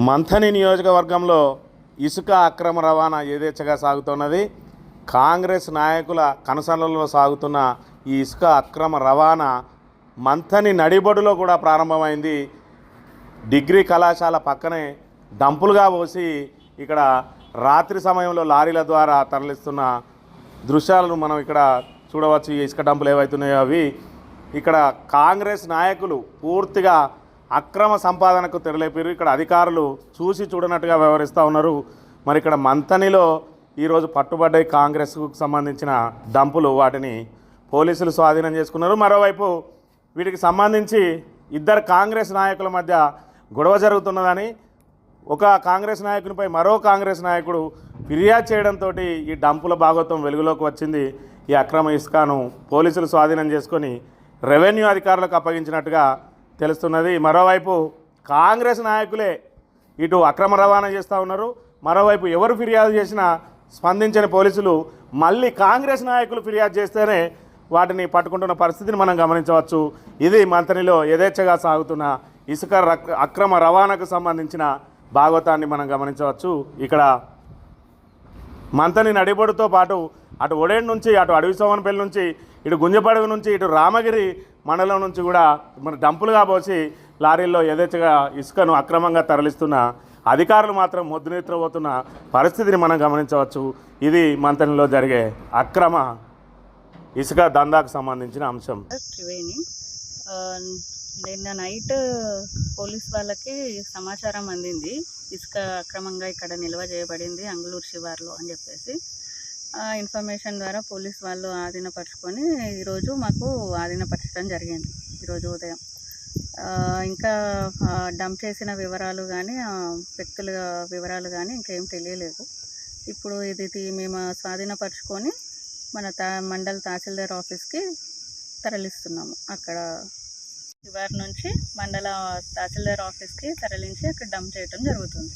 మంథని నియోజకవర్గంలో ఇసుక అక్రమ రవాణా యథేచ్ఛగా సాగుతున్నది. కాంగ్రెస్ నాయకుల కనుసన్నలలో సాగుతున్న ఈ ఇసుక అక్రమ రవాణా మంథని నడిబొడ్డులో కూడా ప్రారంభమైంది. డిగ్రీ కళాశాల పక్కనే డంపులుగా పోసి ఇక్కడ రాత్రి సమయంలో లారీల ద్వారా తరలిస్తున్న దృశ్యాలను మనం ఇక్కడ చూడవచ్చు. ఈ ఇసుక డంపులు ఏవైతున్నాయో అవి ఇక్కడ కాంగ్రెస్ నాయకులు పూర్తిగా అక్రమ సంపాదనకు తెరలేపారు. ఇక్కడ అధికారులు చూసి చూడనట్టుగా వ్యవహరిస్తూ ఉన్నారు. మరి ఇక్కడ మంథనిలో ఈరోజు పట్టుబడ్డాయి కాంగ్రెస్కు సంబంధించిన డంపులు. వాటిని పోలీసులు స్వాధీనం చేసుకున్నారు. మరోవైపు వీటికి సంబంధించి ఇద్దరు కాంగ్రెస్ నాయకుల మధ్య గొడవ జరుగుతున్నదని ఒక కాంగ్రెస్ నాయకునిపై మరో కాంగ్రెస్ నాయకుడు ఫిర్యాదు చేయడంతో ఈ డంపుల భాగోత్వం వెలుగులోకి వచ్చింది. ఈ అక్రమ ఇసుకను పోలీసులు స్వాధీనం చేసుకొని రెవెన్యూ అధికారులకు అప్పగించినట్టుగా తెలుస్తున్నది. మరోవైపు కాంగ్రెస్ నాయకులే ఇటు అక్రమ రవాణా చేస్తూ ఉన్నారు. మరోవైపు ఎవరు ఫిర్యాదు చేసినా స్పందించని పోలీసులు మళ్ళీ కాంగ్రెస్ నాయకులు ఫిర్యాదు చేస్తేనే వాటిని పట్టుకుంటున్న పరిస్థితిని మనం గమనించవచ్చు. ఇది మంథనిలో యథేచ్ఛగా సాగుతున్న ఇసుక అక్రమ రవాణాకు సంబంధించిన భాగవతాన్ని మనం గమనించవచ్చు. ఇక్కడ మంథని నడిబొడ్డుతో పాటు అటు ఒడేడు నుంచి అటు అడవి సోమనపల్లి నుంచి ఇటు గుంజపడుగు నుంచి ఇటు రామగిరి మండలం నుంచి కూడా మన డంపులుగా పోసి లారీల్లో యథేచ్ఛగా ఇసుకను అక్రమంగా తరలిస్తున్న అధికారులు మాత్రం మొద్దునిద్రపోతున్న పరిస్థితిని మనం గమనించవచ్చు. ఇది మంథనిలో జరిగే అక్రమ ఇసుక దందాకు సంబంధించిన అంశం. నిన్న నైట్ పోలీస్ వాళ్ళకి సమాచారం అందింది, ఇసుక అక్రమంగా ఇక్కడ నిల్వ చేయబడింది అంగుళూరు శివార్లో అని చెప్పేసి. ఇన్ఫర్మేషన్ ద్వారా పోలీస్ వాళ్ళు ఆధీనపరుచుకొని ఈరోజు మాకు ఆధీనపరచడం జరిగింది. ఈరోజు ఉదయం ఇంకా డంప్ చేసిన వివరాలు కానీ వ్యక్తుల వివరాలు కానీ ఇంకేం తెలియలేదు. ఇప్పుడు ఇది మేము స్వాధీనపరుచుకొని మన మండల తహసీల్దార్ ఆఫీస్కి తరలిస్తున్నాము. అక్కడ శివార్ నుంచి మండల తహసీల్దార్ ఆఫీస్కి తరలించి అక్కడ డంప్ చేయడం జరుగుతుంది.